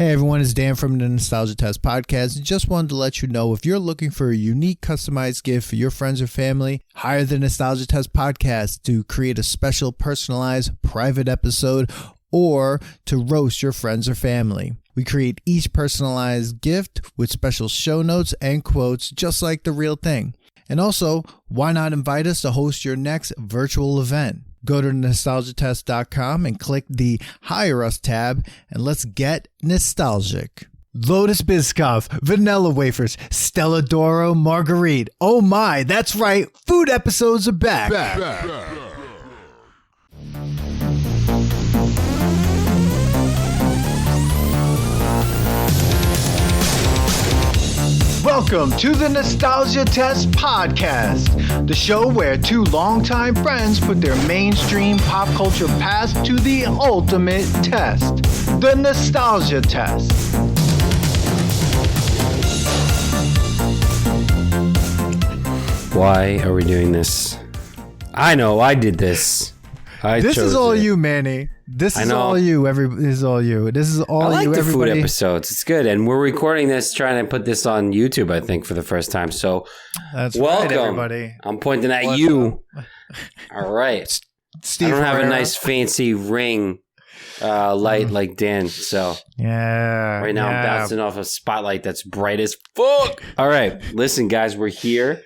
Hey everyone, it's Dan from the Nostalgia Test Podcast, and just wanted to let you know if you're looking for a unique customized gift for your friends or family, hire the Nostalgia Test Podcast to create a special personalized private episode or to roast your friends or family. We create each personalized gift with special show notes and quotes just like the real thing. And also, why not invite us to host your next virtual event? Go to nostalgiatest.com and click the Hire Us tab, and let's get nostalgic. Lotus Biscoff, Vanilla Wafers, Stella Doro, Margherite. Oh my, that's right, food episodes are back. Welcome to the Nostalgia Test Podcast, the show where two longtime friends put their mainstream pop culture past to the ultimate test, the Nostalgia Test. Why are we doing this? I know, I did this. This is all you, Manny. This is all you. This is all you. This is all you. I like the everybody. food episodes. It's good, and we're recording this, trying to put this on YouTube. I think for the first time. So, that's welcome, right, everybody. I'm pointing at you. All right. Steve, I don't have Herrera. a nice fancy ring light like Dan. So right now I'm bouncing off a spotlight that's bright as fuck. All right, listen, guys, we're here,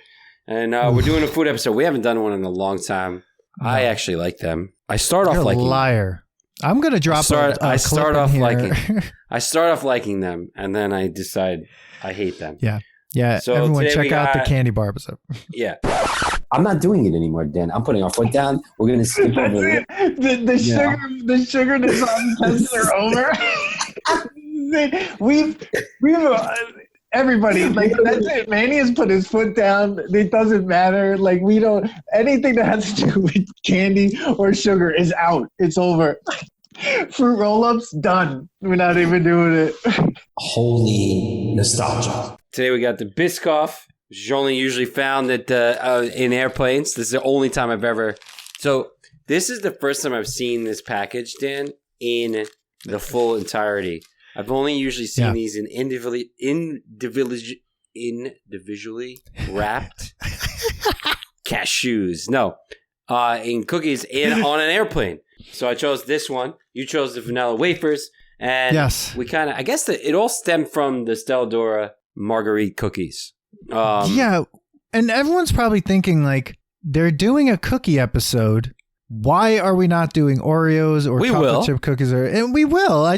and we're doing a food episode. We haven't done one in a long time. No. I actually like them. I start off liking. Liar. I'm gonna drop. I start off liking them, and then I decide I hate them. Yeah. So everyone, check out the candy bar episode. Yeah. I'm not doing it anymore, Dan. I'm putting our foot down. We're gonna skip over it. The sugar dissolving tests are over. we've everybody, like, that's it. Manny has put his foot down. It doesn't matter. Like, we don't, anything that has to do with candy or sugar is out. It's over. Fruit roll-ups, done. We're not even doing it. Holy nostalgia. Today we got the Biscoff, which is only usually found at in airplanes. This is the only time I've ever. So this is the first time I've seen this package, Dan, in the full entirety. I've only usually seen these in individually wrapped cashews. No, in cookies on an airplane. So I chose this one. You chose the vanilla wafers, and we kind of. I guess that it all stemmed from the Stella Doro Margherite cookies. And everyone's probably thinking like they're doing a cookie episode. Why are we not doing Oreos or chocolate chip cookies? And we will.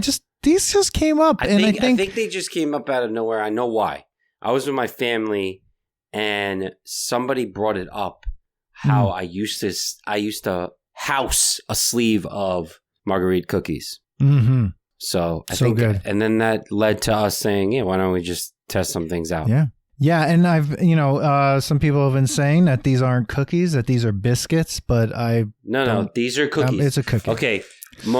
These just came up, I think they just came up out of nowhere. I know why. I was with my family, and somebody brought it up. How I used to house a sleeve of Margherite cookies. Mm-hmm. So I think, good. And then that led to us saying, "Yeah, why don't we just test some things out?" Yeah, and I've some people have been saying that these aren't cookies, that these are biscuits, but no, these are cookies. It's a cookie. Okay.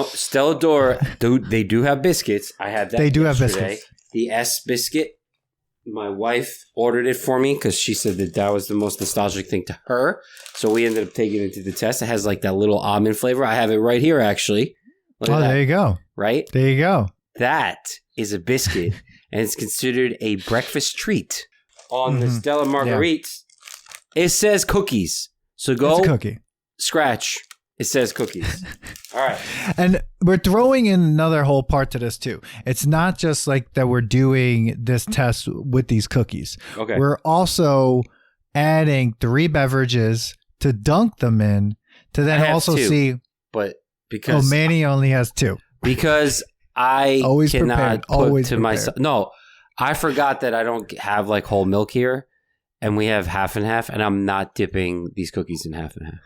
Stella Doro, they do have biscuits. I had that. They do yesterday. have biscuits. The S biscuit. My wife ordered it for me because she said that was the most nostalgic thing to her. So we ended up taking it to the test. It has like that little almond flavor. I have it right here, actually. There you go. Right? There you go. That is a biscuit, and it's considered a breakfast treat. On the Stella Margherite, it says cookies. So go it's a cookie. Scratch. It says cookies. All right. And we're throwing in another whole part to this too. It's not just like that we're doing this test with these cookies. Okay. We're also adding 3 beverages to dunk them in to then also 2, see. But because Manny only has 2. Because I always cannot prepared. put to myself. No, I forgot that I don't have like whole milk here, and we have half and half, and I'm not dipping these cookies in half and half.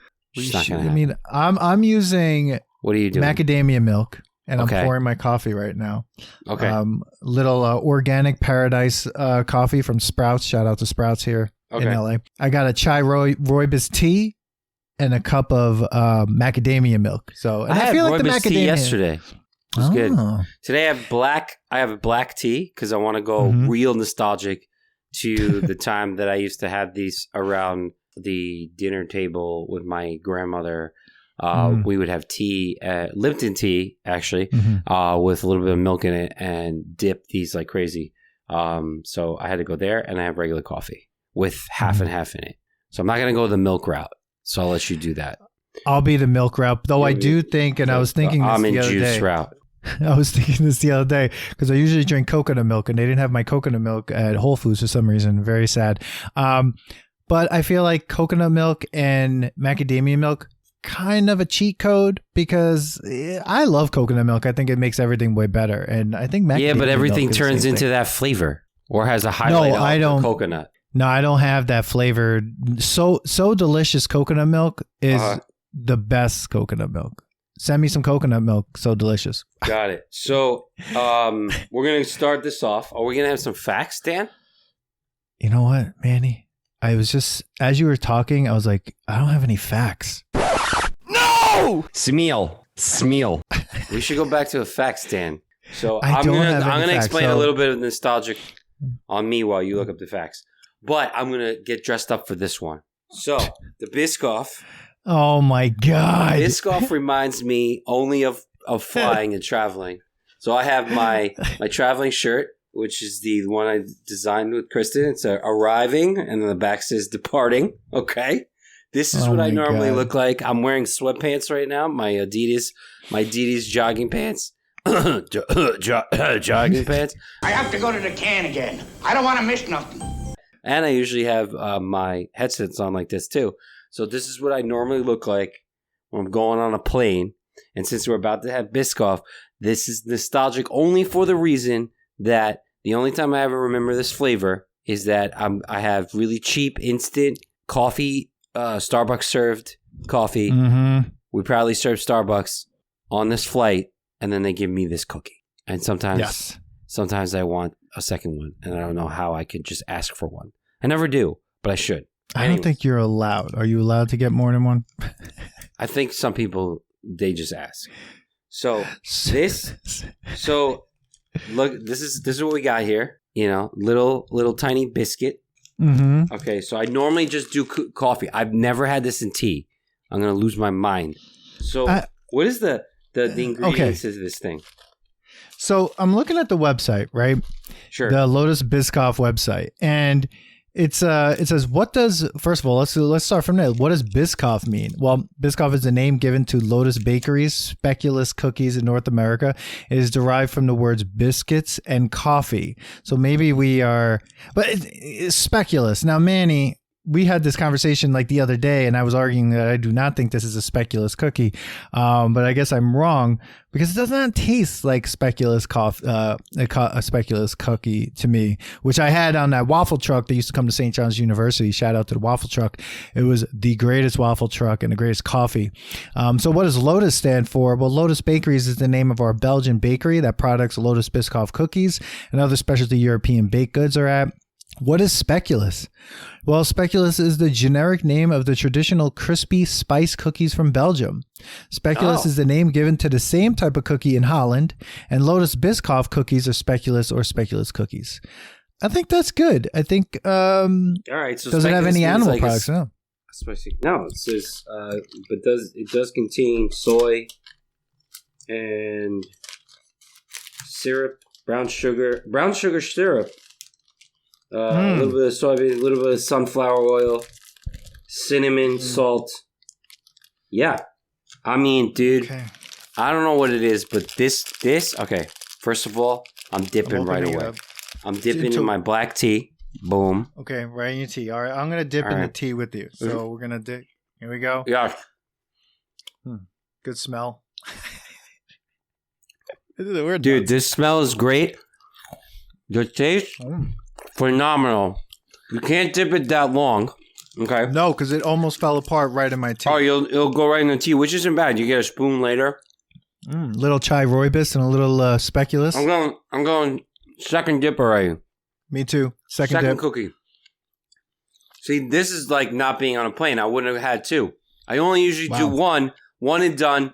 I'm using what are you doing? Macadamia milk, and I'm pouring my coffee right now. Okay. Little organic paradise coffee from Sprouts. Shout out to Sprouts here in LA. I got a chai rooibos tea and a cup of macadamia milk. So and I feel had like the rooibos macadamia tea yesterday. It was good. Today I have a black tea because I want to go real nostalgic to the time that I used to have these around the dinner table with my grandmother we would have tea, Lipton tea, actually, with a little bit of milk in it and dip these like crazy. So I had to go there, and I have regular coffee with half and half in it. So I'm not going to go the milk route. So I'll let you do that. I'll be the milk route, though. I do think, and I was thinking this the other day. Route. I was thinking this the other day because I usually drink coconut milk, and they didn't have my coconut milk at Whole Foods for some reason. Very sad. But I feel like coconut milk and macadamia milk kind of a cheat code because I love coconut milk. I think it makes everything way better, and I think macadamia but everything milk turns into that flavor or has a highlight of the coconut. No, I don't have that flavor. So delicious coconut milk is the best coconut milk. Send me some coconut milk. So delicious. Got it. So we're going to start this off. Are we going to have some facts, Dan? You know what, Manny? I was just, as you were talking, I was like, I don't have any facts. No! Smeal. We should go back to the facts, Dan. So I'm going to explain a little bit of nostalgic on me while you look up the facts. But I'm going to get dressed up for this one. So, the Biscoff. Oh, my God. Biscoff reminds me only of flying and traveling. So, I have my traveling shirt, which is the one I designed with Kristen. It's arriving, and then the back says departing. Okay. This is what I normally look like. I'm wearing sweatpants right now, my Adidas jogging pants. Jogging pants. I have to go to the can again. I don't want to miss nothing. And I usually have my headsets on like this too. So this is what I normally look like when I'm going on a plane. And since we're about to have Biscoff, this is nostalgic only for the reason that the only time I ever remember this flavor is that I have really cheap instant coffee, Starbucks served coffee. Mm-hmm. We proudly serve Starbucks on this flight, and then they give me this cookie. And sometimes I want a second one, and I don't know how I could just ask for one. I never do, but I should. I don't think you're allowed. Are you allowed to get more than one? I think some people, they just ask. So look, this is what we got here. You know, little tiny biscuit. Mm-hmm. Okay, so I normally just do coffee. I've never had this in tea. I'm gonna lose my mind. So what is the ingredients of this thing? So I'm looking at the website, right? Sure. The Lotus Biscoff website, and it says, first of all, let's start from there. What does Biscoff mean? Well, Biscoff is the name given to Lotus Bakery's speculoos cookies in North America. It is derived from the words biscuits and coffee. So maybe but it's speculoos. Now, Manny, we had this conversation like the other day, and I was arguing that I do not think this is a speculoos cookie, but I guess I'm wrong because it does not taste like speculoos a speculoos cookie to me, which I had on that waffle truck that used to come to St. John's University. Shout out to the waffle truck. It was the greatest waffle truck and the greatest coffee. So what does Lotus stand for? Well, Lotus Bakeries is the name of our Belgian bakery that products Lotus Biscoff cookies and other specialty European baked goods are at. What is speculoos? Well, speculoos is the generic name of the traditional crispy spice cookies from Belgium. Speculoos is the name given to the same type of cookie in Holland, and Lotus Biscoff cookies are speculoos or speculoos cookies. I think that's good. I think. All right. So does it have any animal products? No. Spicy. No, it says, but it does contain soy and syrup, brown sugar syrup. A little bit of soybean, a little bit of sunflower oil, cinnamon, salt. Yeah. I mean, dude, I don't know what it is, but this, okay. First of all, I'm dipping right away. I'm dipping in my black tea. Boom. Okay, right in your tea. All right, I'm going to dip in the tea with you. So we're going to dip. Here we go. Yeah. Good smell. This is a weird dude, this smell is great. The taste? Phenomenal. You can't dip it that long. Okay. No, because it almost fell apart right in my tea. Oh, it'll go right in the tea, which isn't bad. You get a spoon later. Little chai rooibos and a little speculoos. I'm going second dip already. Me too. Second dip. Cookie. See, this is like not being on a plane. I wouldn't have had two. I only usually do one and done.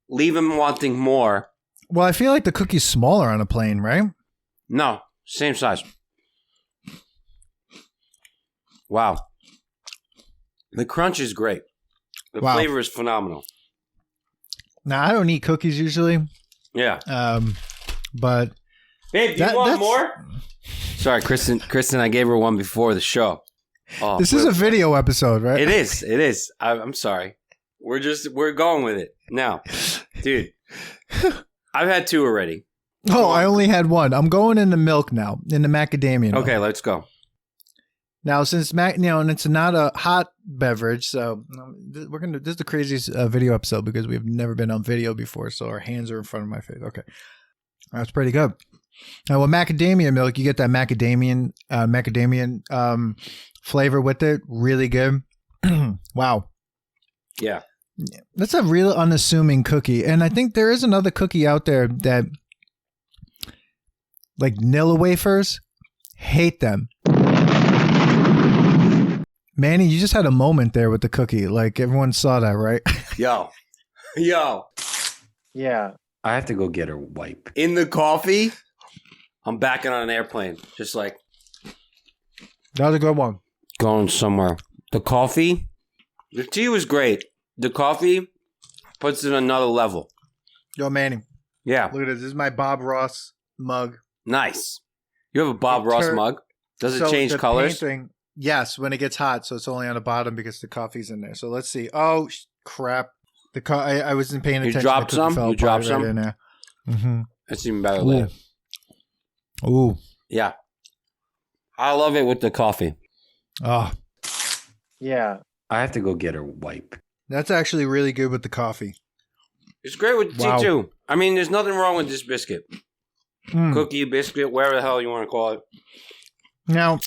Leave them wanting more. Well, I feel like the cookie's smaller on a plane, right? No, same size. Wow. The crunch is great. The flavor is phenomenal. Now I don't eat cookies usually. Yeah. But babe, do you want more? Sorry, Kristen, I gave her one before the show. Oh, this is a video episode, right? It is. I'm sorry. We're going with it now, dude. I've had 2 already. Oh, I only had 1. I'm going in the milk now, in the macadamia milk. Okay, let's go. Now, since and it's not a hot beverage, so this is the craziest video episode because we've never been on video before, so our hands are in front of my face. Okay, that's pretty good. Now, with macadamia milk, you get that macadamian flavor with it. Really good. Wow. Yeah. That's a real unassuming cookie. And I think there is another cookie out there that, like Nilla Wafers, hate them. Manny, you just had a moment there with the cookie. Like, everyone saw that, right? Yo. Yeah. I have to go get her wipe. In the coffee, I'm backing on an airplane. Just like. That was a good one. Going somewhere. The coffee, the tea was great. The coffee puts it another level. Yo, Manny. Yeah. Look at this. This is my Bob Ross mug. Nice. You have a Bob Ross mug? Does it change colors? Painting, yes, when it gets hot. So it's only on the bottom because the coffee's in there. So let's see. Oh, crap. I wasn't paying attention. You dropped some? You dropped some? Right in there. Mm-hmm. That's even better later. Ooh. Yeah. I love it with the coffee. Oh. Yeah. I have to go get her wipe. That's actually really good with the coffee. It's great with tea, too. I mean, there's nothing wrong with this biscuit. Cookie, biscuit, whatever the hell you want to call it. Now,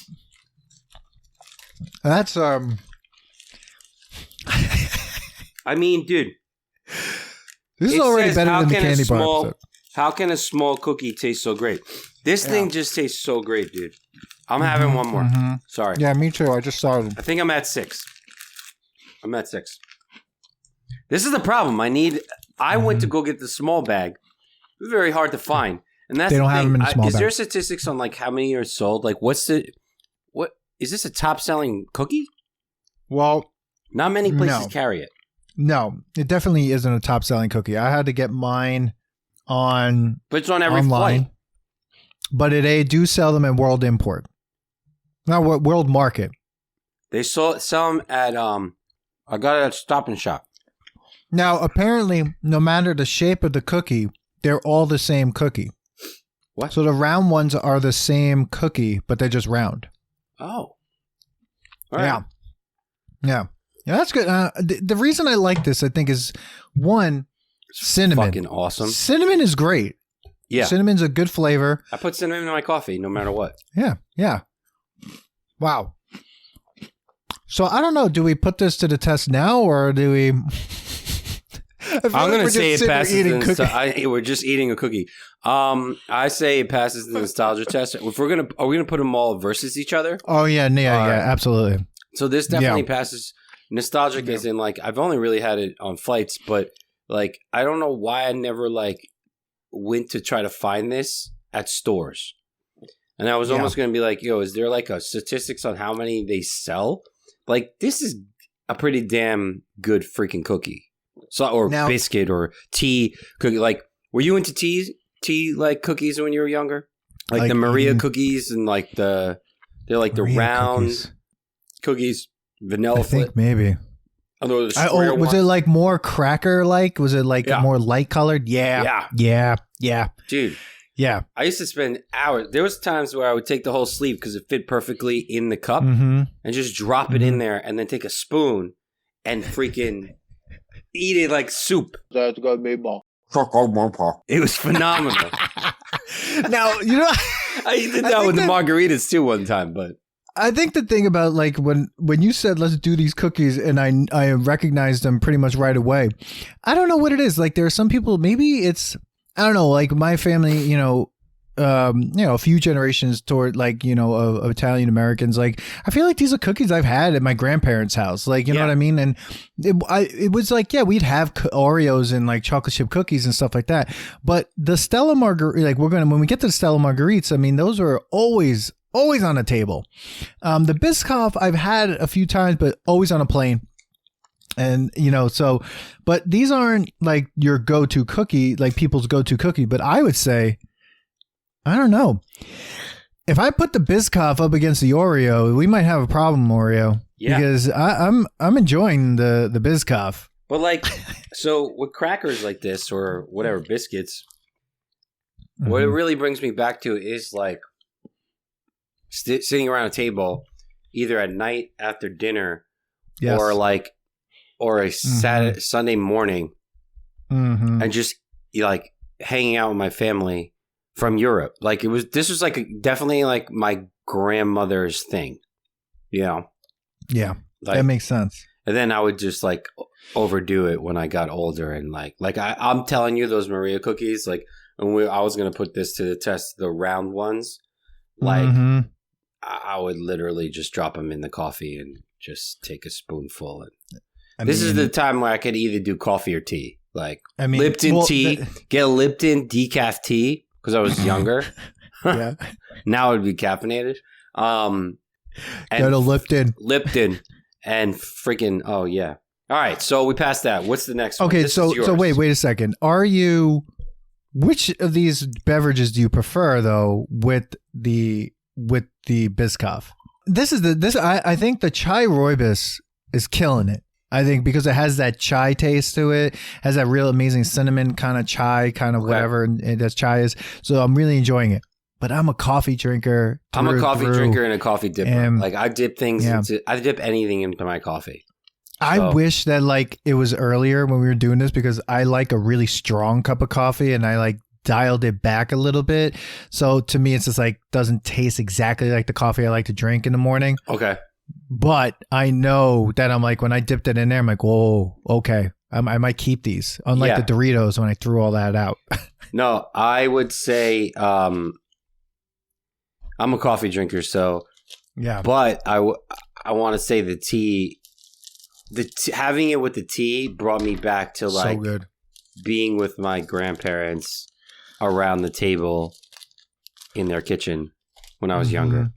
that's, I mean, dude. This is already better than the candy bar episode. How can a small cookie taste so great? This thing just tastes so great, dude. I'm having one more. Mm-hmm. Sorry. Yeah, me too. I just started. I think I'm at 6. This is the problem. I went to go get the small bag. It was very hard to find. And that's they don't have them in the small bag. Is there statistics on like how many are sold? Like what is this a top selling cookie? Well, not many places carry it. No, it definitely isn't a top selling cookie. I had to get mine but it's on every flight. But they do sell them at World Import. Not World Market. They sell them at I got it at Stop and Shop. Now, apparently, no matter the shape of the cookie, they're all the same cookie. What? So the round ones are the same cookie, but they're just round. Oh. All right. Yeah, that's good. The reason I like this, I think, is one, cinnamon. Fucking awesome. Cinnamon is great. Yeah. Cinnamon's a good flavor. I put cinnamon in my coffee no matter what. Yeah. Wow. So I don't know. Do we put this to the test now, or do we? I'm going to say it passes. We're just eating a cookie. I say it passes the nostalgia test. If are we gonna put them all versus each other? Oh yeah, absolutely. So this definitely passes nostalgic, as in like I've only really had it on flights, but like I don't know why I never like went to try to find this at stores. And I was almost going to be like, yo, is there like a statistics on how many they sell? Like, this is a pretty damn good freaking cookie. So, or biscuit or tea cookie. Like, were you into tea like cookies when you were younger? Like the Maria cookies and like they're like the round cookies, vanilla I think maybe. Was it like more cracker like? Was it like more light colored? Yeah. Dude. Yeah. I used to spend hours. There was times where I would take the whole sleeve because it fit perfectly in the cup and just drop it in there and then take a spoon and freaking eat it like soup. That's got me ball. It was phenomenal. Now, you know, I did that with the margaritas too one time, but I think the thing about like when you said let's do these cookies and I recognized them pretty much right away. I don't know what it is. Like there are some people, maybe it's, I don't know, like my family, a few generations toward like, of Italian Americans, like I feel like these are cookies I've had at my grandparents' house. Like, you know what I mean? And it was like, we'd have Oreos and like chocolate chip cookies and stuff like that. But the Stella Margherite, like when we get to the Stella Margarites, I mean, those are always on the table. The Biscoff I've had a few times, but always on a plane. And, but these aren't like your go-to cookie, like people's go-to cookie. But I would say, I don't know. If I put the Biscoff up against the Oreo, we might have a problem, Oreo. Yeah. Because I'm enjoying the Biscoff. But like, so with crackers like this or whatever, biscuits, what it really brings me back to is like sitting around a table, either at night after dinner or a Saturday, Sunday morning, and just like hanging out with my family from Europe. Like this was like definitely like my grandmother's thing, Yeah, like, that makes sense. And then I would just like overdo it when I got older, and like I'm telling you, those Maria cookies, like, and I was gonna put this to the test, the round ones, like I would literally just drop them in the coffee and just take a spoonful. And this is the time where I could either do coffee or tea, like Lipton tea, get a Lipton decaf tea. Because I was younger. Yeah. Now it would be caffeinated. Go to Lipton. Lipton. And freaking, oh, yeah. All right. So we passed that. What's the next one? Okay. So wait a second. Which of these beverages do you prefer, though, with the Biscoff? I think the chai rooibos is killing it. I think because it has that chai taste to it, has that real amazing cinnamon kind of chai, kind of whatever that chai is. So I'm really enjoying it. But I'm a coffee drinker. I'm a coffee drinker and a coffee dipper. Like I dip things I dip anything into my coffee. So. I wish that like it was earlier when we were doing this because I like a really strong cup of coffee and I like dialed it back a little bit. So to me, it's just like doesn't taste exactly like the coffee I like to drink in the morning. Okay. But I know that I'm like, when I dipped it in there, I'm like, whoa, okay. I might keep these. Unlike the Doritos when I threw all that out. No, I would say I'm a coffee drinker. So, yeah. But I want to say the tea, having it with the tea brought me back to like so good. Being with my grandparents around the table in their kitchen when I was younger.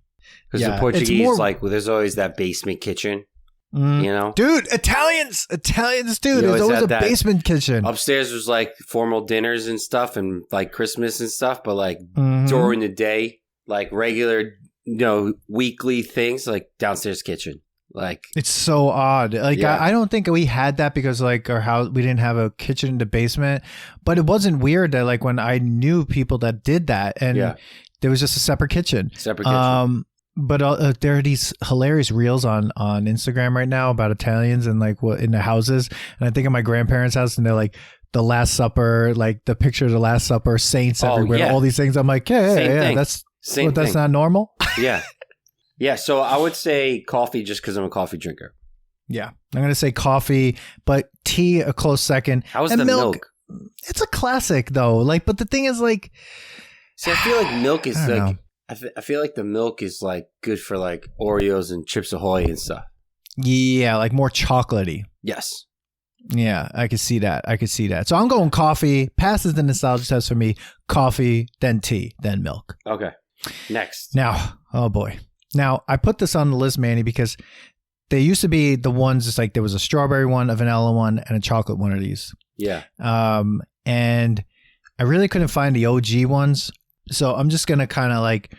Because the Portuguese, like, there's always that basement kitchen, Dude, Italians, dude. There's always a basement kitchen. Upstairs was, like, formal dinners and stuff and, like, Christmas and stuff. But, like, during the day, like, regular, weekly things, like, downstairs kitchen. Like, it's so odd. Like, I don't think we had that because, like, our house, we didn't have a kitchen in the basement. But it wasn't weird that, like, when I knew people that did that and there was just a separate kitchen. But there are these hilarious reels on Instagram right now about Italians and like what in the houses. And I think of my grandparents' house and they're like the Last Supper, like the picture of the Last Supper, saints everywhere, all these things. I'm like, that's not normal. Yeah. So I would say coffee just because I'm a coffee drinker. Yeah. I'm going to say coffee, but tea a close second. How's the milk? It's a classic though. Like, but the thing is like, see, I feel like milk is like, I feel like the milk is like good for like Oreos and Chips Ahoy and stuff. Yeah, like more chocolatey. Yes. Yeah, I could see that. So I'm going coffee. Passes the nostalgia test for me. Coffee, then tea, then milk. Okay. Next. Now, oh boy. Now, I put this on the list, Manny, because they used to be the ones, just like there was a strawberry one, a vanilla one, and a chocolate one of these. Yeah. And I really couldn't find the OG ones. So I'm just going to kind of like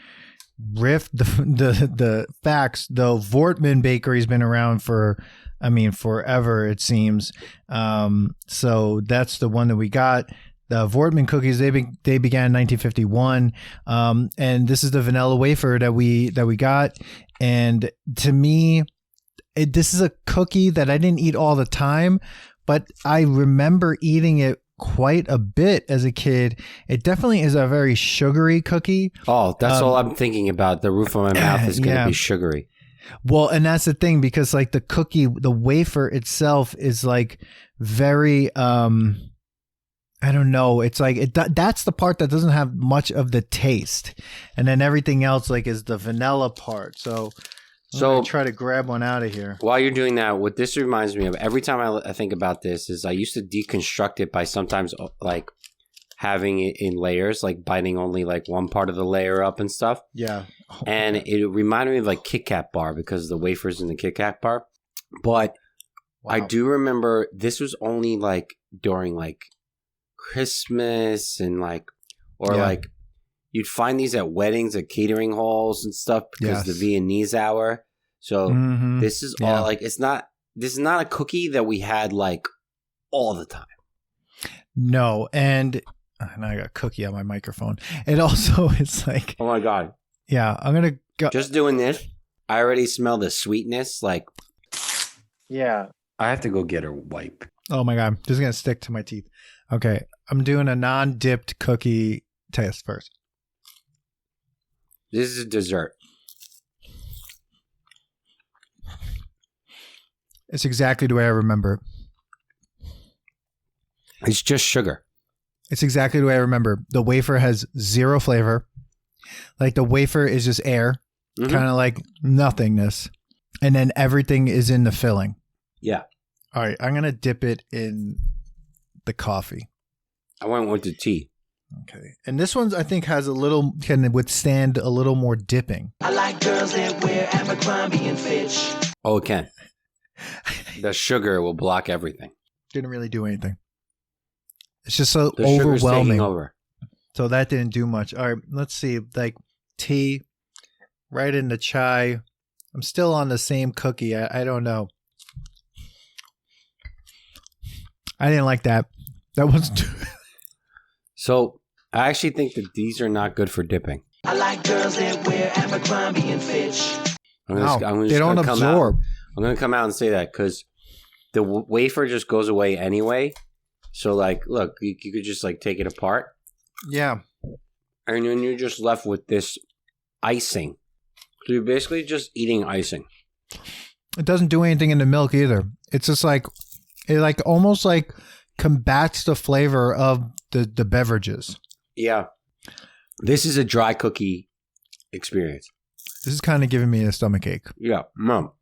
riff the facts. The Voortman Bakery has been around for, forever, it seems. So that's the one that we got. The Voortman cookies, they began in 1951. And this is the vanilla wafer that we got. And to me, this is a cookie that I didn't eat all the time, but I remember eating it quite a bit as a kid. It definitely is a very sugary cookie. Oh, that's all I'm thinking about. The roof of my mouth is going to be sugary. Well, and that's the thing, because like the cookie, the wafer itself is like very, I don't know. It's like, that's the part that doesn't have much of the taste. And then everything else like is the vanilla part. So try to grab one out of here. While you're doing that, what this reminds me of, every time I think about this, is I used to deconstruct it by sometimes like having it in layers, like biting only like one part of the layer up and stuff. Yeah. And it reminded me of like Kit Kat bar because of the wafers in the Kit Kat bar. But Wow. I do remember this was only like during like Christmas and like, or like you'd find these at weddings, at catering halls and stuff because the Viennese hour. So this is all like, this is not a cookie that we had like all the time. No. And now I got a cookie on my microphone. It also is like, Oh my God. yeah, I'm going to go. Just doing this, I already smell the sweetness. Like, Yeah. I have to go get a wipe. Oh my God. This is going to stick to my teeth. Okay. I'm doing a non-dipped cookie test first. This is a dessert. It's exactly the way I remember it. It's just sugar. It's exactly the way I remember. The wafer has zero flavor. Like the wafer is just air, kind of like nothingness. And then everything is in the filling. Yeah. All right. I'm going to dip it in the coffee. I went with the tea. Okay. And this one I think has can withstand a little more dipping. I like girls that wear Abercrombie and Fitch. Oh, it can. The sugar will block everything. Didn't really do anything. It's just so The sugar's taking overwhelming. over. So that didn't do much. All right, let's see. Like tea, right into chai. I'm still on the same cookie. I don't know. I didn't like that. That wasn't. So I actually think that these are not good for dipping. I like girls that wear Abercrombie and Fitch. They don't absorb. I'm going to come out and say that because the wafer just goes away anyway. So, like, look, you could just, like, take it apart. Yeah. And then you're just left with this icing. So you're basically just eating icing. It doesn't do anything in the milk either. It's just like, it like almost like combats the flavor of the beverages. Yeah. This is a dry cookie experience. This is kind of giving me a stomachache. Yeah. No.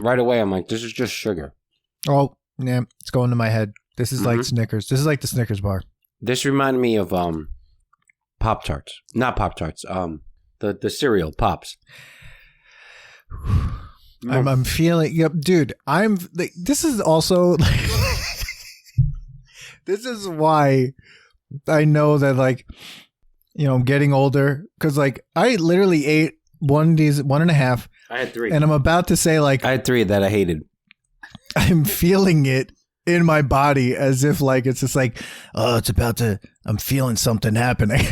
Right away, I'm like, this is just sugar. Oh, yeah. It's going to my head. This is like Snickers. This is like the Snickers bar. This reminded me of Pop-Tarts. Not Pop-Tarts. The cereal, Pops. I'm feeling, yep, dude. I'm like, this is also like, this is why I know that, like, you know, I'm getting older because, like, I literally ate one and a half. I had 3. And I'm about to say, like, I had 3 that I hated. I'm feeling it in my body as if, like, it's just like, oh, it's about to, I'm feeling something happening.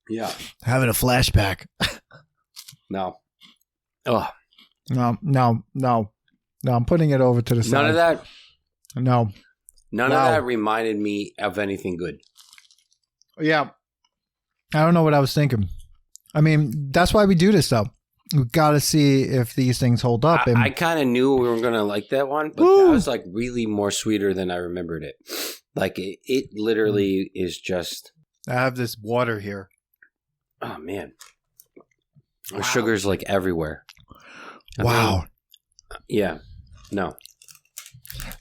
Yeah. Having a flashback. No. Oh. No. I'm putting it over to the side. None of that. No. None of that reminded me of anything good. Yeah. I don't know what I was thinking. I mean, that's why we do this, though. We got to see if these things hold up. I kind of knew we were going to like that one, but that was like really more sweeter than I remembered it. Like it literally is just. I have this water here. Oh, man. The sugar's like everywhere. Wow. Yeah. No.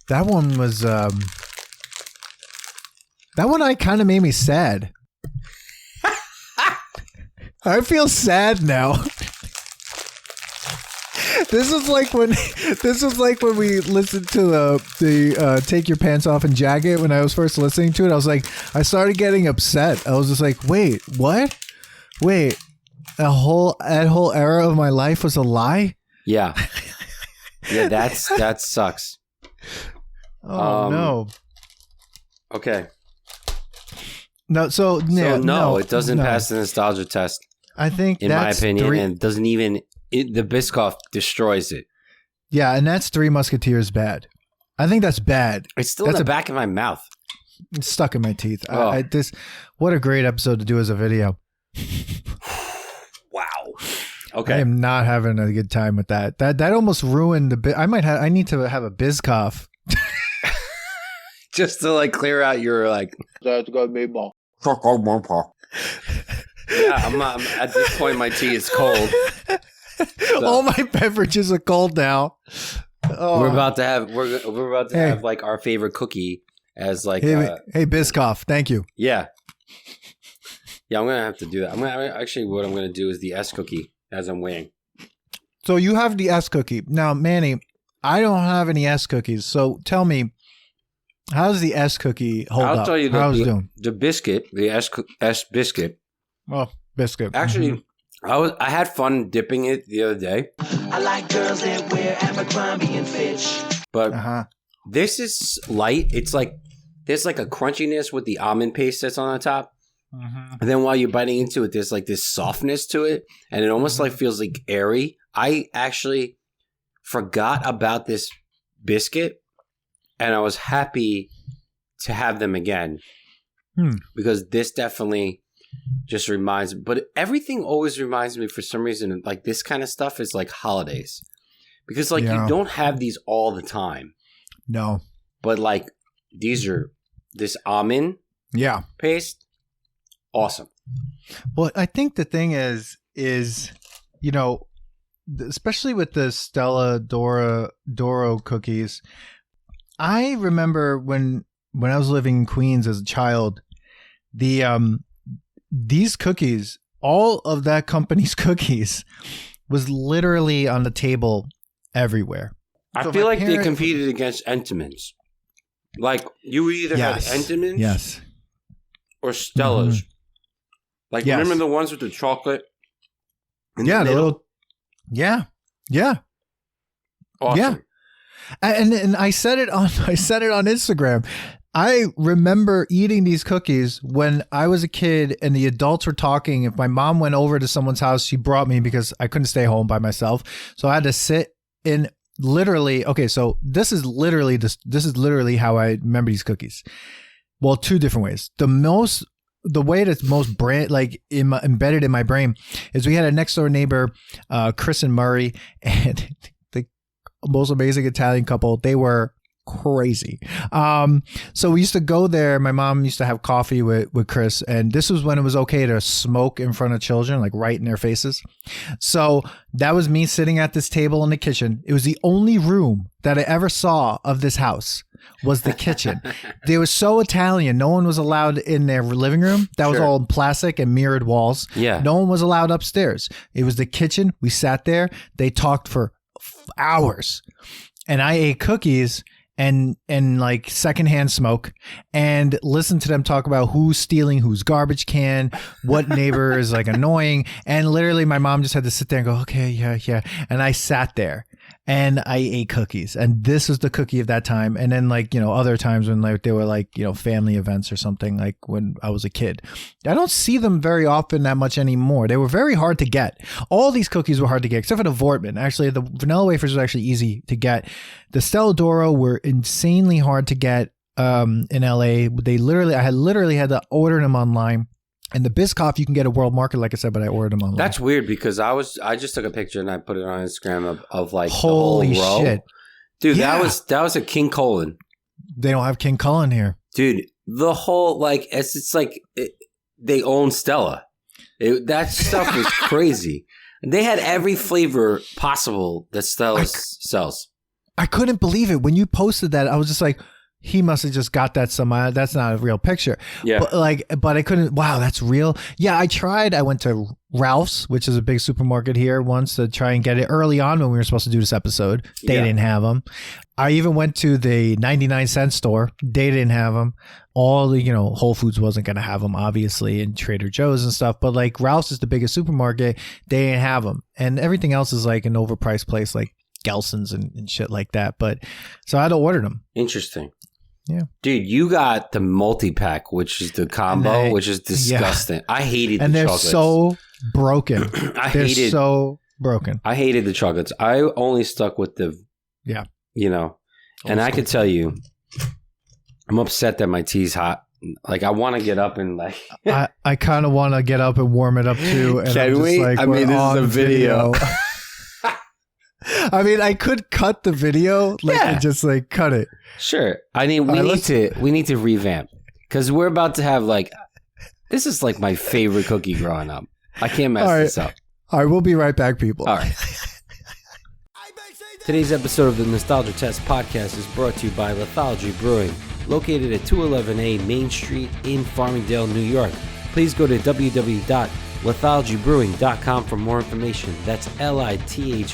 That one was, that one kind of made me sad. I feel sad now. This was like when we listened to the Take Your Pants Off and Jacket when I was first listening to it. I was like, I started getting upset. I was just like, wait, what? Wait, that whole era of my life was a lie? Yeah. Yeah, that sucks. Oh no. Okay. No, so no, it doesn't pass the nostalgia test. I think in my opinion, and it doesn't even the Biscoff destroys it. Yeah, and that's Three Musketeers bad. I think that's bad. It's still in the back of my mouth. It's stuck in my teeth. Oh. What a great episode to do as a video. Wow. Okay. I am not having a good time with that. That almost ruined the bit. I need to have a Biscoff. Just to like clear out your like. That's got meatball. Yeah, I'm at this point. My tea is cold. So. All my beverages are cold now. Oh. We're about to have have like our favorite cookie as like. Hey, Biscoff, thank you. Yeah. Yeah, I'm gonna have to do that. What I'm gonna do is the S cookie as I'm weighing. So you have the S cookie now, Manny. I don't have any S cookies. So tell me, how's the S cookie hold up? I'll tell you how's it doing? the biscuit, the S biscuit. Well, biscuit. Actually, I had fun dipping it the other day. I like girls that wear Abercrombie and Fitch. But this is light. It's like there's like a crunchiness with the almond paste that's on the top. And then while you're biting into it, there's like this softness to it. And it almost like feels like airy. I actually forgot about this biscuit. And I was happy to have them again. Because this definitely just reminds me. But everything always reminds me for some reason. Like this kind of stuff is like holidays. Because like you don't have these all the time. No. But like these are this almond paste. Awesome. Well, I think the thing is, you know, especially with the Stella Doro cookies, I remember when I was living in Queens as a child, these cookies, all of that company's cookies was literally on the table everywhere. I feel like they competed against Entenmann's. Like you either had Entenmann's or Stella's. Like remember the ones with the chocolate? The little. Yeah. Awesome. Yeah. And I said it on Instagram. I remember eating these cookies when I was a kid and the adults were talking. If my mom went over to someone's house, she brought me because I couldn't stay home by myself. So I had to sit in literally. Okay, so this is literally how I remember these cookies. Well, two different ways. The way that's most embedded in my brain is we had a next door neighbor, Chris and Murray, and the most amazing Italian couple. They were crazy. So we used to go there. My mom used to have coffee with Chris, and this was when it was okay to smoke in front of children, like right in their faces. So that was me sitting at this table in the kitchen. It was the only room that I ever saw of this house was the kitchen. They were so Italian. No one was allowed in their living room. That was all plastic and mirrored walls. Yeah. No one was allowed upstairs. It was the kitchen. We sat there. They talked for hours, and I ate cookies and like secondhand smoke and listen to them talk about who's stealing whose garbage can, what neighbor is like annoying. And literally my mom just had to sit there and go, okay, yeah. And I sat there and I ate cookies, and this was the cookie of that time. And then like, you know, other times when like they were like, you know, family events or something, like when I was a kid. I don't see them very often that much anymore. They were very hard to get. All these cookies were hard to get except for the Voortman. Actually, the vanilla wafers were actually easy to get. The Stella Doro were insanely hard to get in LA. I literally had to order them online. And the Biscoff you can get at World Market, like I said, but I ordered them online. That's weird because I just took a picture and I put it on Instagram of like holy the whole row. Shit. Dude, that was a King Cullen. They don't have King Cullen here. Dude, the whole like it's like they own Stella. That stuff was crazy. They had every flavor possible that Stella sells. I couldn't believe it. When you posted that, I was just like, he must have just got that somewhere. That's not a real picture. Yeah. But I couldn't. Wow, that's real. Yeah, I tried. I went to Ralph's, which is a big supermarket here, once to try and get it early on when we were supposed to do this episode. They didn't have them. I even went to the 99-cent store. They didn't have them. All the, you know, Whole Foods wasn't going to have them, obviously, and Trader Joe's and stuff. But like Ralph's is the biggest supermarket. They didn't have them. And everything else is like an overpriced place like Gelson's and shit like that. But so I had to order them. Interesting. Yeah, dude, you got the multi-pack, which is the combo, which is disgusting. Yeah. I hated the chocolates. And they're so broken. They're so broken. I hated the chocolates. I only stuck with the, you know, and I could tell you, I'm upset that my tea's hot. Like, I want to get up and like. I kind of want to get up and warm it up too. And Can we? Like, I mean, this is a video. I mean, I could cut the video, and just like cut it. Sure. I mean, we need to revamp because we're about to have like, this is like my favorite cookie growing up. I can't mess this up. All right, we'll be right back, people. All right. Today's episode of the Nostalgia Test podcast is brought to you by Lithology Brewing, located at 211A Main Street in Farmingdale, New York. Please go to www.lithology.com lithologybrewing.com for more information. That's LITHOLOGY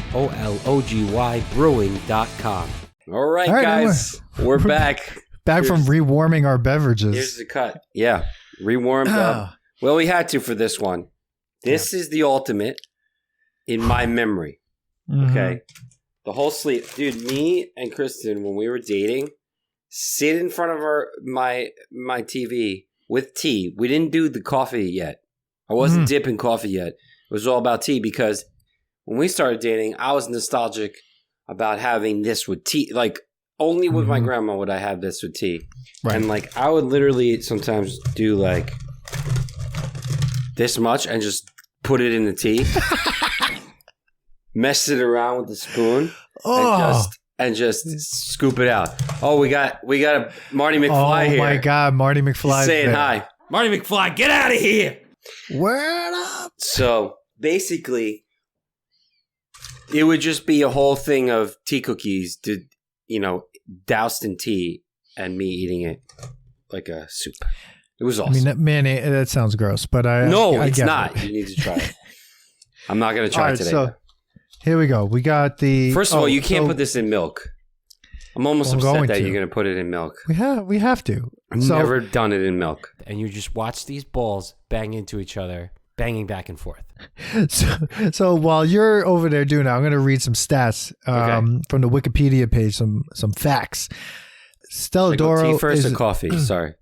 brewing.com. All right, guys. We're back. Back from rewarming our beverages. Here's the cut. Yeah. Rewarmed up. Well, we had to for this one. This is the ultimate in my memory. Okay. The whole sleep. Dude, me and Kristen, when we were dating, sit in front of my TV with tea. We didn't do the coffee yet. I wasn't dipping coffee yet. It was all about tea because when we started dating, I was nostalgic about having this with tea. Like, only with my grandma would I have this with tea. Right. And, like, I would literally sometimes do, like, this much and just put it in the tea. Mess it around with the spoon. And just scoop it out. Oh, we got a Marty McFly here. Oh, my God. Marty McFly. Saying hi. Marty McFly, get out of here. Word up. So, basically, it would just be a whole thing of tea cookies, doused in tea, and me eating it like a soup. It was awesome. I mean, Manny, that sounds gross, but it's not. You need to try it. I'm not going to try it today. So, here we go. We got the... First of all, you can't put this in milk. I'm almost upset that you're going to put it in milk. We have to. I've never done it in milk. And you just watch these balls bang into each other, banging back and forth. So while you're over there doing that, I'm going to read some stats from the Wikipedia page, some facts. Stella d'Oro tea first or coffee? Sorry.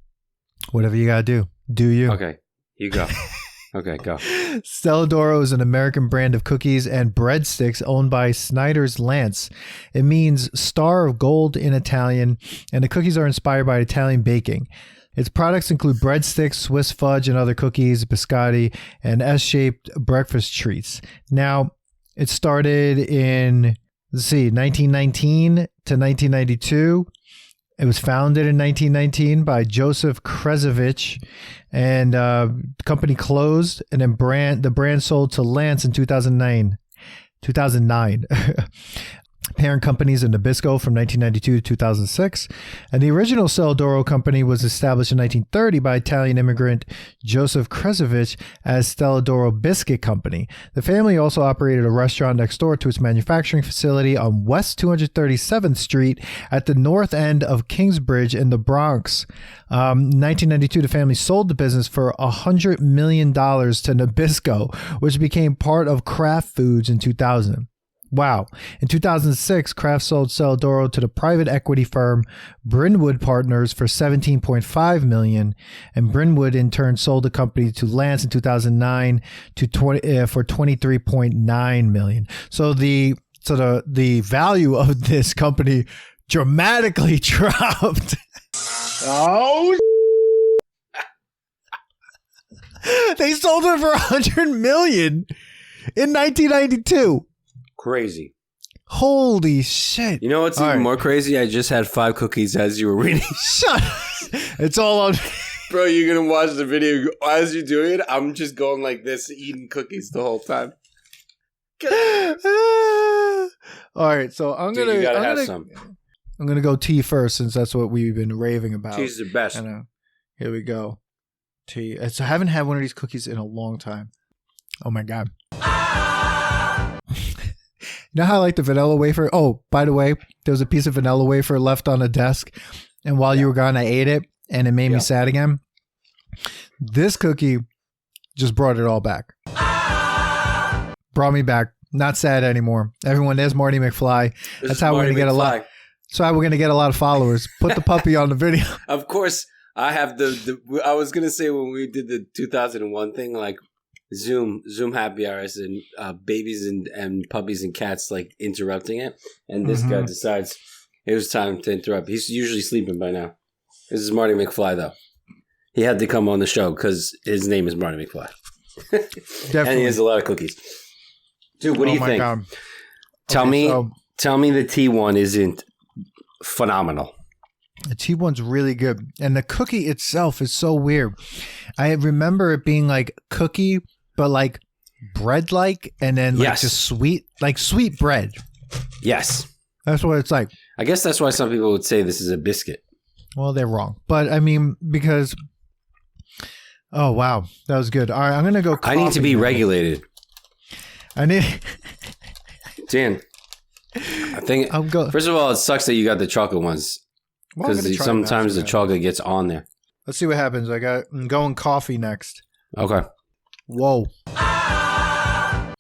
Whatever you got to do. Do you. Okay. You go. Okay, go. Stella d'Oro is an American brand of cookies and breadsticks owned by Snyder's Lance. It means Star of Gold in Italian, and the cookies are inspired by Italian baking. Its products include breadsticks, Swiss fudge, and other cookies, biscotti, and S-shaped breakfast treats. Now, it started in, 1919 to 1992. It was founded in 1919 by Joseph Kresevich, and the company closed, and then the brand sold to Lance in 2009. Parent companies in Nabisco from 1992 to 2006. And the original Stella d'Oro company was established in 1930 by Italian immigrant Joseph Kresevich as Stella d'Oro Biscuit Company. The family also operated a restaurant next door to its manufacturing facility on West 237th Street at the north end of Kingsbridge in the Bronx. In 1992, the family sold the business for $100 million to Nabisco, which became part of Kraft Foods in 2000. Wow. In 2006, Kraft sold Stella d'Oro to the private equity firm Brynwood Partners for $17.5 million, and Brynwood in turn sold the company to Lance in 2009 for $23.9 million. So the value of this company dramatically dropped. Oh, they sold it for $100 million in 1992. Crazy. Holy shit. You know what's even more crazy? I just had 5 cookies as you were reading. Shut up. It's all on. Bro, you're going to watch the video. As you're doing it, I'm just going like this, eating cookies the whole time. All right, so I'm going to have some. I'm going to go tea first since that's what we've been raving about. Tea's the best. Here we go. Tea. I haven't had one of these cookies in a long time. Oh my God. You know how I like the vanilla wafer? Oh, by the way, there was a piece of vanilla wafer left on the desk, and while you were gone, I ate it, and it made me sad again. This cookie just brought it all back. Brought me back. Not sad anymore. Everyone, there's Marty McFly. That's how we're going to get a lot. That's how we're going to get a lot of followers. Put the puppy on the video. Of course, I have I was going to say when we did the 2001 thing, like, Zoom happy hours and babies and puppies and cats like interrupting it, and this guy decides it was time to interrupt. He's usually sleeping by now. This is Marty McFly though. He had to come on the show because his name is Marty McFly. Definitely. And he has a lot of cookies. Dude, what do you think? God. Tell me the T1 isn't phenomenal. The T1's really good, and the cookie itself is so weird. I remember it being like cookie, but like bread-like, and then like just sweet bread. Yes, that's what it's like. I guess that's why some people would say this is a biscuit. Well, they're wrong, but I mean, because Oh, wow. That was good. All right, I'm going to go I need to be now. regulated. I need... Dan, I think, first of all, it sucks that you got the chocolate ones. Well, I'm gonna Because try sometimes that. the chocolate gets on there. Let's see what happens. I'm going coffee next. Okay. Whoa. I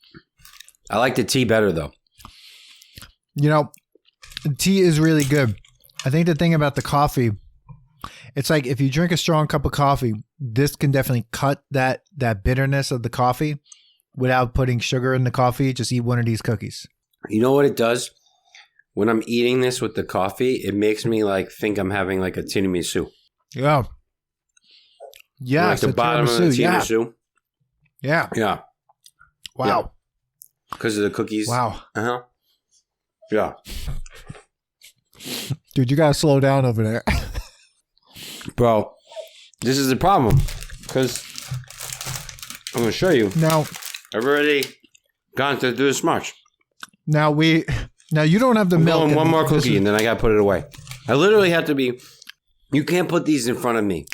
like the tea better, though. You know, tea is really good. I think the thing about the coffee, it's like if you drink a strong cup of coffee, this can definitely cut that bitterness of the coffee without putting sugar in the coffee. Just eat one of these cookies. You know what it does? When I'm eating this with the coffee, it makes me like think I'm having like a tiramisu. Yeah. Yeah. Like the bottom of the tiramisu. Yeah. Yeah. Wow. Because of the cookies. Wow. Uh-huh. Yeah. Dude, you got to slow down over there. Bro, this is the problem. Because I'm going to show you. Now, I've already gone to do this much. Now you don't have the milk. Going one more cookie and then I got to put it away. I literally have to be, you can't put these in front of me.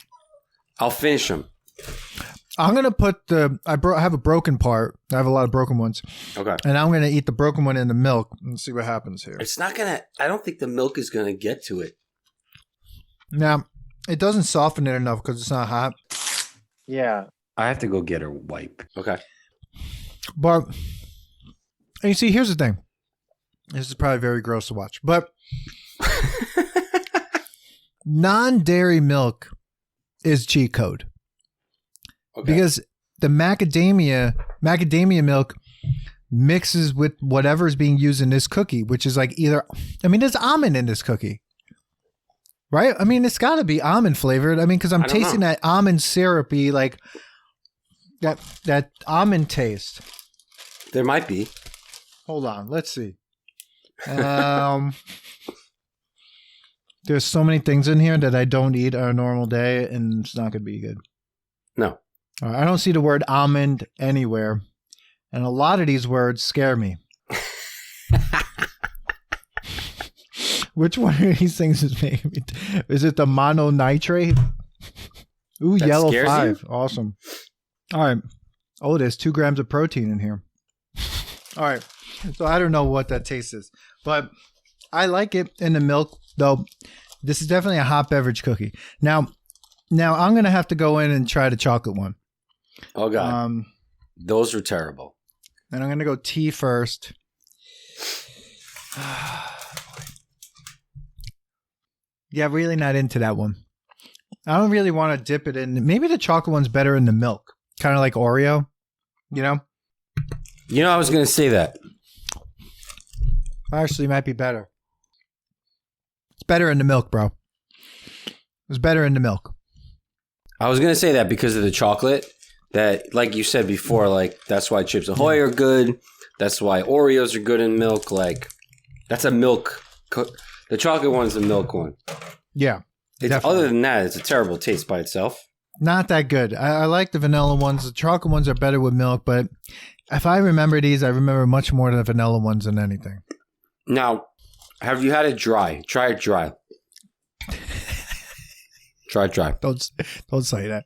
I'll finish them. I'm going to put I have a broken part. I have a lot of broken ones. Okay. And I'm going to eat the broken one in the milk and see what happens here. It's not going to, I don't think the milk is going to get to it. Now, it doesn't soften it enough because it's not hot. Yeah. I have to go get a wipe. Okay. But, and you see, here's the thing. This is probably very gross to watch. But non-dairy milk is cheat code. Okay. Because the macadamia milk mixes with whatever is being used in this cookie, which is like there's almond in this cookie. Right? I mean, it's got to be almond flavored. I mean, because I'm tasting that almond syrupy, like that almond taste. There might be. Hold on. Let's see. There's so many things in here that I don't eat on a normal day, and it's not going to be good. No. I don't see the word almond anywhere, and a lot of these words scare me. Which one of these things is maybe? Is it the mononitrate? Ooh, That yellow scares 5. you? Awesome. All right. Oh, there's 2 grams of protein in here. All right. So I don't know what that taste is, but I like it in the milk, though. This is definitely a hot beverage cookie. Now I'm going to have to go in and try the chocolate one. Oh, God. Those were terrible. And I'm going to go tea first. Yeah, really not into that one. I don't really want to dip it in. Maybe the chocolate one's better in the milk. Kind of like Oreo, you know? I was going to say that. Actually, it might be better. It's better in the milk, bro. It's better in the milk. I was going to say that because of the chocolate. That, like you said before, like, that's why Chips Ahoy are good. That's why Oreos are good in milk. Like, that's a milk. The chocolate one's the milk one. Yeah. Other than that, it's a terrible taste by itself. Not that good. I like the vanilla ones. The chocolate ones are better with milk, but if I remember these, I remember much more the vanilla ones than anything. Now, have you had it dry? Try it dry. Try it dry. Don't say that.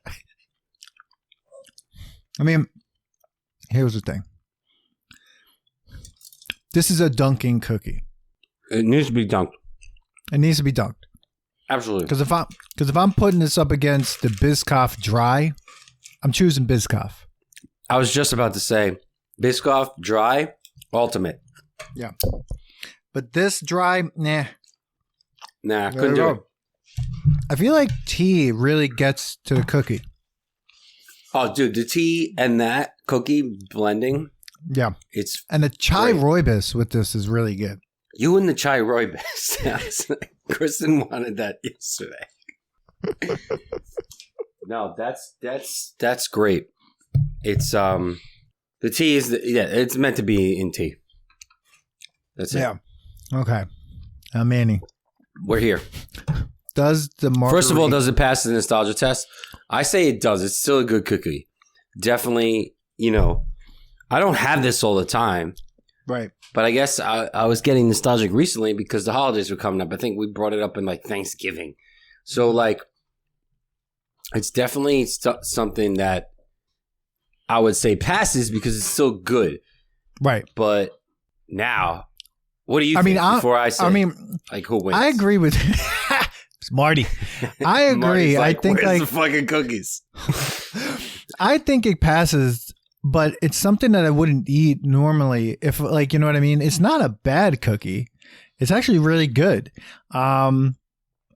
I mean, here's the thing. This is a dunking cookie. It needs to be dunked. It needs to be dunked. Absolutely. Because if I'm putting this up against the Biscoff dry, I'm choosing Biscoff. I was just about to say, Biscoff dry, ultimate. Yeah. But this dry, nah. Nah, There couldn't you do go. it. I feel like tea really gets to the cookie. Oh, dude, the tea and that cookie blending, Yeah. it's And the chai Great. rooibos with this is really good. you and the chai rooibos. Kristen wanted that yesterday. No, that's great. It's the tea is it's meant to be in tea. That's it. Yeah. Okay. Manny. We're here. Does the Margherite... First of all, does it pass the nostalgia test? I say it does. It's still a good cookie. Definitely, I don't have this all the time, Right. but I guess I was getting nostalgic recently because the holidays were coming up. I think we brought it up in like Thanksgiving. So like, It's definitely something that I would say passes because it's still good. Right. But now, what do you think before I say like who wins? I agree with Marty. I agree. I think where's like the fucking cookies. I think it passes, but it's something that I wouldn't eat normally if like, you know what I mean? It's not a bad cookie. It's actually really good. I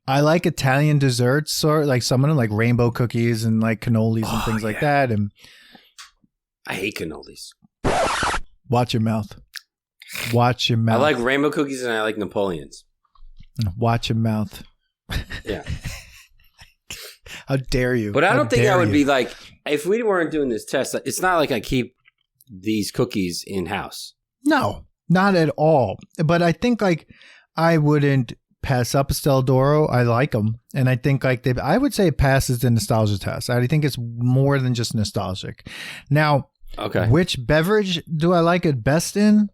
like Italian desserts, sort like some of them like rainbow cookies and like cannolis and things like that. And I hate cannolis. Watch your mouth. Watch your mouth. I like rainbow cookies and I like Napoleons. Watch your mouth. Yeah. How dare you? But I don't think I would be like, if we weren't doing this test, it's not like I keep these cookies in-house. No, not at all. But I think like I wouldn't pass up a Stella d'Oro. I like them. And I think like I would say it passes the nostalgia test. I think it's more than just nostalgic. Now, which beverage do I like it best in?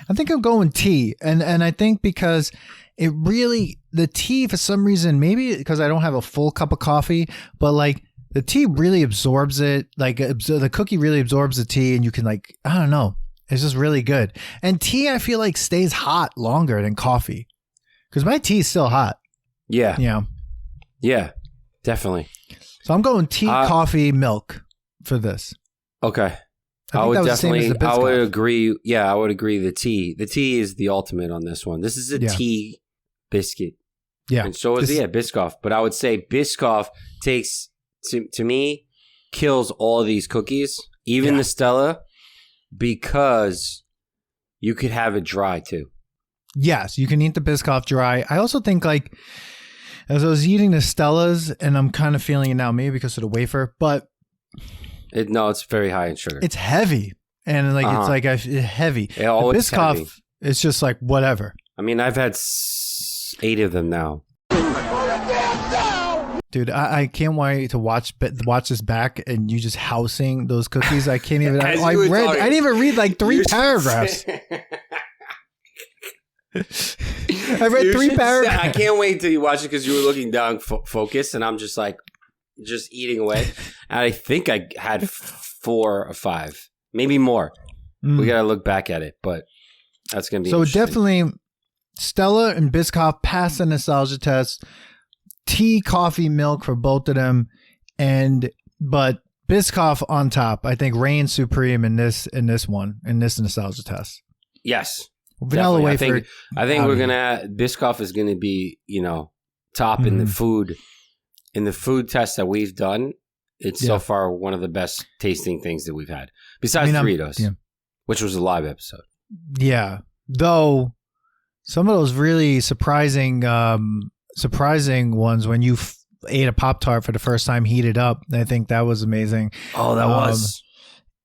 I think I'm going tea. And I think because it really, the tea for some reason, maybe because I don't have a full cup of coffee, but like the tea really absorbs it. Like the cookie really absorbs the tea and you can like, I don't know. It's just really good. And tea, I feel like stays hot longer than coffee because my tea is still hot. Yeah. Yeah. Yeah, definitely. So I'm going tea, coffee, milk for this. Okay. I would agree. Yeah, I would agree. The tea is the ultimate on this one. This is a tea biscuit. Yeah. And so is Biscoff. But I would say Biscoff takes, to me, kills all of these cookies, even the Stella, because you could have it dry too. Yes, you can eat the Biscoff dry. I also think like, as I was eating the Stellas, and I'm kind of feeling it now, maybe because of the wafer, but it's very high in sugar. It's heavy, and like it's like heavy. The Biscoff, heavy. It's just like whatever. I mean, I've had 8 of them now. Dude, I can't wait to watch this back, and you just housing those cookies. I can't even. I didn't even read like 3 paragraphs. I read 3 paragraphs. I can't wait till you watch it because you were looking down focused, and I'm just like. Just eating away. And I think I had 4 or 5, maybe more. We got to look back at it, but that's going to be so definitely Stella and Biscoff pass the nostalgia test. Tea, coffee, milk for both of them, but Biscoff on top. I think reigns supreme in this nostalgia test. Yes, vanilla wafer. I think we're gonna Biscoff is going to be top in the food. In the food test that we've done, it's so far one of the best tasting things that we've had. Besides Doritos, which was a live episode. Yeah. Though some of those really surprising ones when you ate a Pop-Tart for the first time heated up, I think that was amazing. Oh, that was.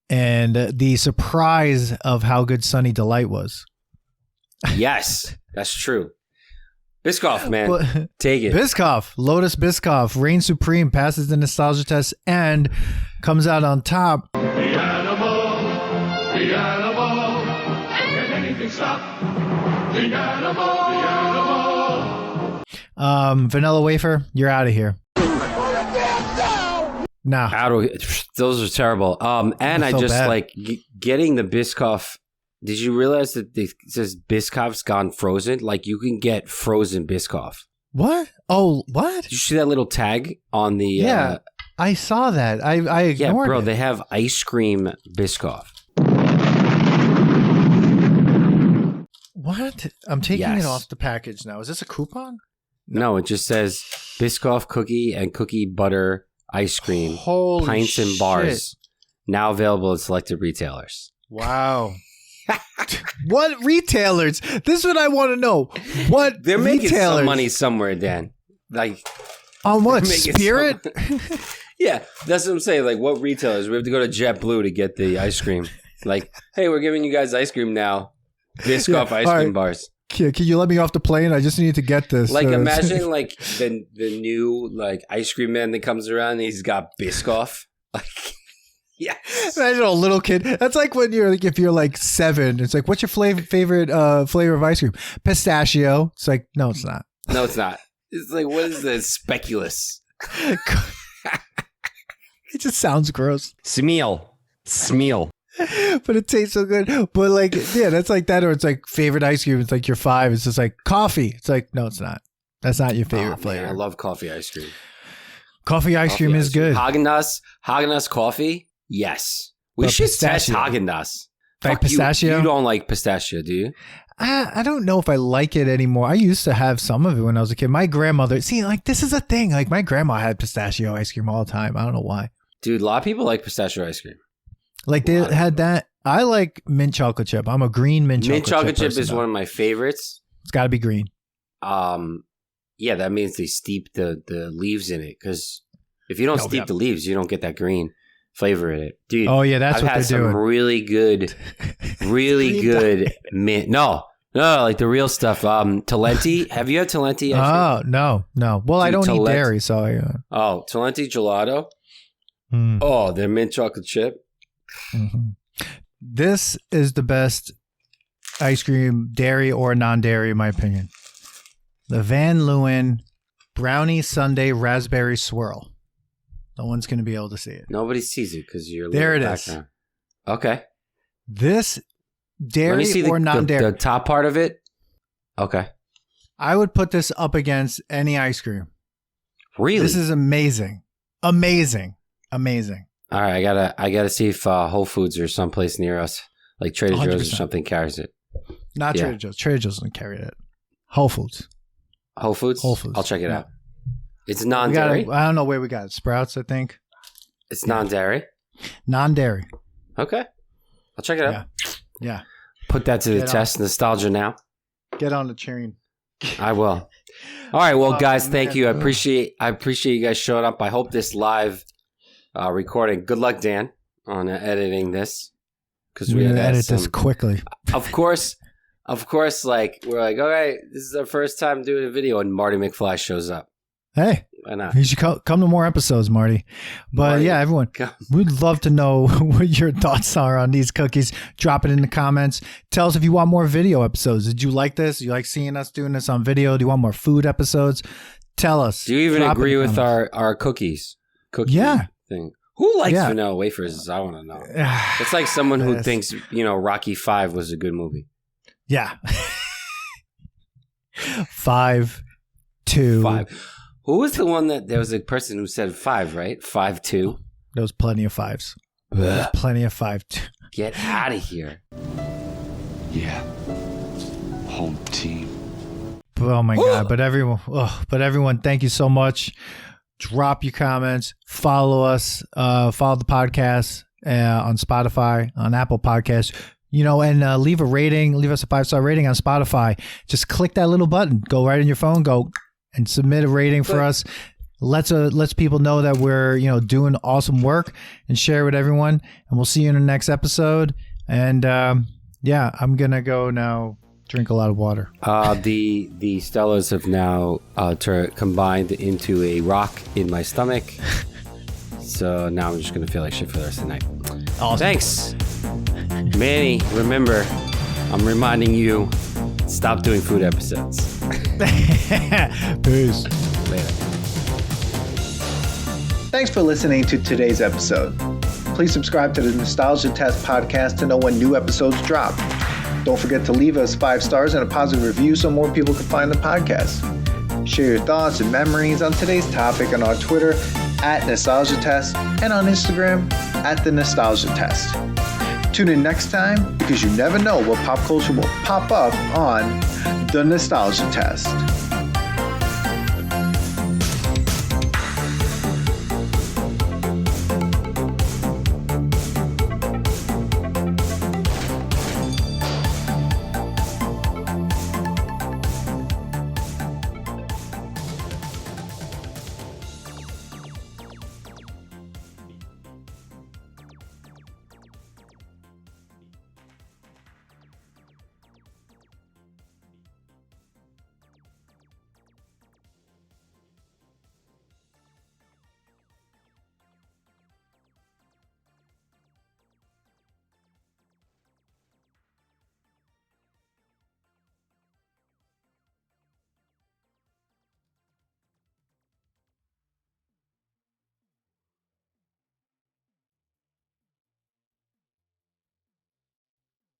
And the surprise of how good Sunny Delight was. Yes, that's true. Biscoff, man. Take it. Biscoff, Lotus Biscoff, reigns supreme, passes the nostalgia test, and comes out on top. The animal, can anything stop? The animal. Vanilla wafer, you're out of here. Nah. Those are terrible. And I just like getting the Biscoff. Did you realize that it says Biscoff's gone frozen? Like you can get frozen Biscoff. What? Oh, what? Did you see that little tag on the? Yeah, I saw that. I ignored it. They have ice cream Biscoff. What? I'm taking it off the package now. Is this a coupon? No, it just says Biscoff cookie and cookie butter ice cream, Holy pints and bars, now available at selected retailers. Wow. What retailers? This is what I want to know. What they're making retailers? Some money somewhere, Dan. Like on what? Spirit? Yeah, that's what I'm saying. Like what retailers? We have to go to JetBlue to get the ice cream. Like, hey, we're giving you guys ice cream now. Biscoff ice cream bars. Can you let me off the plane? I just need to get this. Like imagine like the new like ice cream man that comes around and he's got Biscoff. Like yes. Imagine a little kid. That's like when you're like, if you're like 7, it's like, what's your favorite flavor of ice cream? Pistachio. It's like, no, it's not. No, it's not. It's like, what is this? Speculous. It just sounds gross. Smeal. But it tastes so good. But like, yeah, that's like that. Or it's like favorite ice cream. It's like your 5. It's just like coffee. It's like, no, it's not. That's not your favorite flavor. Man, I love coffee ice cream. Coffee ice cream is good. Haagen-Dazs coffee? Yes. We should test Haagen-Dazs. Like pistachio? You don't like pistachio, do you? I don't know if I like it anymore. I used to have some of it when I was a kid. My grandmother, see, like this is a thing. Like my grandma had pistachio ice cream all the time. I don't know why. Dude, a lot of people like pistachio ice cream. Like they had that. I like mint chocolate chip. I'm a green mint chocolate chip. Mint chocolate chip person, is one of my favorites. It's got to be green. Yeah, that means they steep the leaves in it. Because if you don't steep the leaves, you don't get that green flavor in it, dude. Oh yeah, that's what they're doing. I've had some really good mint. No, like the real stuff. Talenti. Have you had Talenti? Oh no. Well, dude, I don't eat dairy, so. Oh, Talenti gelato. Oh, their mint chocolate chip. Mm-hmm. This is the best ice cream, dairy or non-dairy, in my opinion. The Van Leeuwen Brownie Sundae Raspberry Swirl. No one's going to be able to see it. Nobody sees it because you're there. It background. Is. Okay. This dairy or non-dairy. The top part of it. Okay. I would put this up against any ice cream. Really? This is amazing. Amazing. All right, I gotta see if Whole Foods or someplace near us, like Trader 100%. Joe's or something, carries it. Not Trader Joe's. Trader Joe's doesn't carry it. Whole Foods. Whole Foods. I'll check it out. It's non-dairy. I don't know where we got it. Sprouts, I think. It's non-dairy. Non-dairy. Okay, I'll check it out. Yeah. Put that to the test. Nostalgia now. Get on the train. I will. All right, well, guys, thank you. I appreciate you guys showing up. I hope this live recording. Good luck, Dan, on editing this, because we had to edit this quickly. Of course. Like we're like, all right, this is our first time doing a video, and Marty McFly shows up. Hey, why not? You should come to more episodes, Marty. But Marty, yeah, everyone, we'd love to know what your thoughts are on these cookies. Drop it in the comments. Tell us if you want more video episodes. Did you like this? You like seeing us doing this on video? Do you want more food episodes? Tell us. Do you even agree with our cookies? Thing. Who likes vanilla wafers? I want to know. It's like someone who thinks, Rocky V was a good movie. Yeah. 5, 2. 5. Who was the one that there was a person who said 5, right? 5-2. There was plenty of 5s. There's plenty of 5-2. Get out of here. Yeah. Home team. Oh my God. But everyone, thank you so much. Drop your comments, follow us, follow the podcast on Spotify, on Apple Podcasts, and leave a rating, leave us a 5-star rating on Spotify. Just click that little button, go right in your phone, go and submit a rating for us. Let's people know that we're, doing awesome work, and share with everyone. And we'll see you in the next episode. And I'm going to go now. Drink a lot of water. The Stellas have now combined into a rock in my stomach. So now I'm just going to feel like shit for the rest of the night. Awesome. Thanks. Manny, remember, I'm reminding you, stop doing food episodes. Peace. Later. Thanks for listening to today's episode. Please subscribe to the Nostalgia Test podcast to know when new episodes drop. Don't forget to leave us 5 stars and a positive review so more people can find the podcast. Share your thoughts and memories on today's topic on our Twitter @NostalgiaTest and on Instagram @TheNostalgiaTest. Tune in next time, because you never know what pop culture will pop up on The Nostalgia Test.